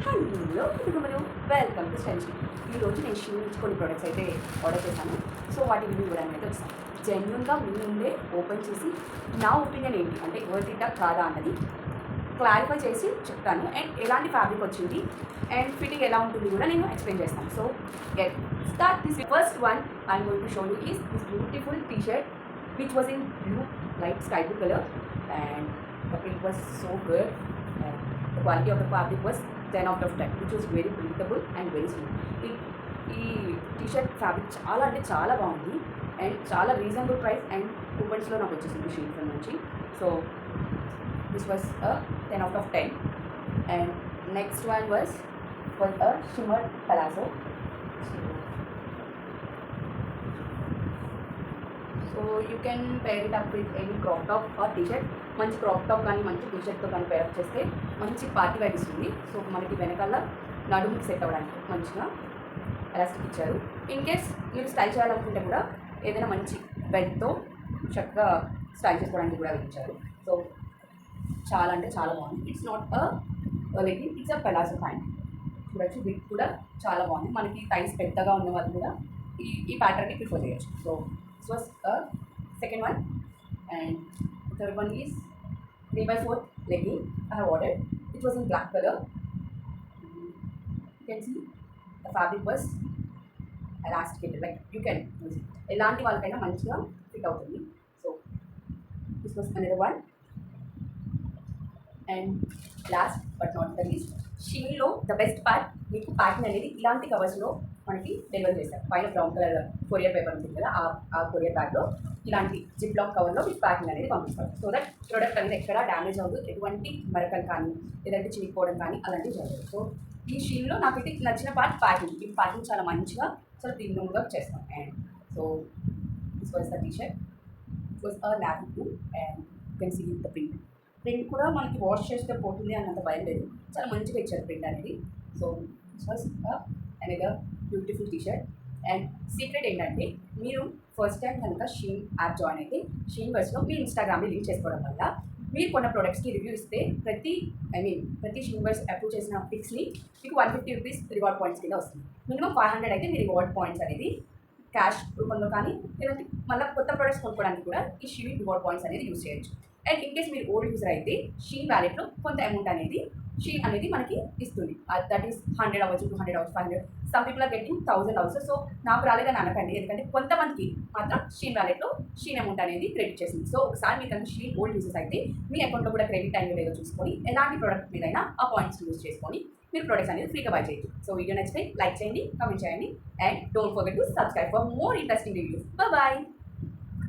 Hello కుటుంబలు welcome to stylish. ఈరోజు నేను షీ నుంచి కొన్ని ప్రోడక్ట్స్ అయితే ఆర్డర్ చేశాను. సో వాటి రివ్యూ ఇవ్వడానికి అయితే వస్తాను. జెన్యున్గా మీ ముందే ఓపెన్ చేసి నా ఒపీనియన్ ఏంటి అంటే వర్త్ ఇటా కాదా అన్నది క్లారిఫై చేసి చెప్తాను. అండ్ ఎలాంటి ఫ్యాబ్రిక్ వచ్చింది అండ్ ఫిట్టింగ్ ఎలా ఉంటుంది కూడా నేను ఎక్స్ప్లెయిన్ చేస్తాను. So get start this. First one I'm going to show you is this beautiful T shirt which was in blue, light sky blue colour, and the print was so good. The quality of the fabric was 10 out of 10, which was very breathable and very smooth. ఈ T shirt fabric చాలా అంటే చాలా బాగుంది and చాలా reasonable price and కూపన్స్లో నాకు వచ్చేసింది sheet నుంచి. So this was 10 out of 10. And next one was a shimmer palazzo. So you can pair it up with any crop top or t-shirt. మంచి crop top కానీ మంచి టీషర్ట్తో కానీ pair up చేస్తే మంచి party vibe ఇస్తుంది. సో మనకి వెనకాల నడుముకి సెట్ అవ్వడానికి మంచిగా ఎలాస్టిక్ ఇచ్చారు. ఇన్ కేస్ మీరు స్టైల్ చేయాలనుకుంటే కూడా ఏదైనా మంచి బెల్ట్తో చక్కగా స్టైల్ చేసుకోవడానికి కూడా ఇచ్చారు. సో చాలా అంటే చాలా బాగుంది. It's not legging, it's a palazzo pant. చూడొచ్చు, బిట్ కూడా చాలా బాగుంది. మనకి థైస్ పెద్దగా ఉన్న వాళ్ళు కూడా ఈ ప్యాటర్న్ని ప్రిఫర్ చేయొచ్చు. So this was a second one, and the third one is 3x4 legging I have ordered. It was in black color. You can see the fabric was elasticated, like you can use it elanti valkaina manchiga fit avutundi. So this was another one, and last but not the least, Shein లో the best part, మీకు packing అనేది ఇలాంటి కవర్స్లో మనకి delivery చేస్తారు. పైన brown colour courier paper ఉంటుంది కదా, ఆ కొరియర్ బ్యాగ్లో ఇలాంటి జిప్ లాక్ కవర్లో మీకు ప్యాకింగ్ అనేది పంపిస్తారు. సో దట్ ప్రోడక్ట్ అనేది ఎక్కడ డ్యామేజ్ అవ్వదు, ఎటువంటి మరకలు కానీ లేదంటే చినిగిపోవడం కానీ అలాంటివి జరగదు. సో ఈ షీన్లో నాకైతే నచ్చిన పార్ట్ ప్యాకింగ్. ఈ ప్యాకింగ్ చాలా మంచిగా చాలా ప్రీమియంగా చేస్తాం. And so this was the T shirt. It was a navy blue and you can see the print కూడా మనకి వాష్ చేస్తే పోతుంది అన్నంత భయం లేదు. చాలా మంచిగా ఇచ్చారు ప్రింట్ అనేది. So this was another beautiful T shirt. And secret ఏంటంటే, మీరు ఫస్ట్ టైం కనుక షీన్ యాప్ జాయిన్ అయితే షీన్ వర్స్లో మీ ఇన్స్టాగ్రామ్ని లింక్ చేసుకోవడం వల్ల మీరు కొన్న ప్రొడక్ట్స్కి రివ్యూ ఇస్తే ప్రతి షీన్ వర్స్ అప్రూవ్ చేసిన పిక్స్ని మీకు 150 రూపీస్ రివార్డ్ పాయింట్స్ కింద వస్తుంది. మినిమం 500 అయితే మీ రివార్డ్ పాయింట్స్ అనేది క్యాష్ రూపంలో కానీ లేదంటే మళ్ళీ కొత్త ప్రొడక్ట్స్ కొనుక్కోవడానికి కూడా ఈ షీన్ రివార్డ్ పాయింట్స్ అనేది యూజ్ చేయొచ్చు. అండ్ ఇన్ కేస్ మీరు ఓల్డ్ యూజర్ అయితే షీన్ వ్యాలెట్లో కొంత అమౌంట్ అనేది షీన్ అనేది మనకి ఇస్తుంది. దట్ ఈస్ 100 అవ్వచ్చు, 200 అవ్వచ్చు, 500. సమ్ పీపుల్ ఆర్ గెటింగ్ 1000 అవ్వచ్చు. సో నాకు రాలేదని అనకండి, ఎందుకంటే కొంతమందికి మాత్రం షీన్ వ్యాలెట్లో షీన్ అమౌంట్ అనేది క్రెడిట్ చేసింది. సో ఒకసారి మీరు కనుక షీన్ ఓల్డ్ యూజర్స్ అయితే మీ అకౌంట్లో కూడా క్రెడిట్ అయిందో లేదో చూసుకొని ఎలాంటి ప్రోడక్ట్ మీదైనా ఆ పాయింట్స్ యూజ్ చేసుకొని మీరు ప్రొడక్ట్స్ అనేది ఫ్రీగా బై చేయొచ్చు. సో వీడియో నచ్చితే లైక్ చేయండి, కామెంట్ చేయండి, and don't forget to subscribe for more interesting reviews. Bye.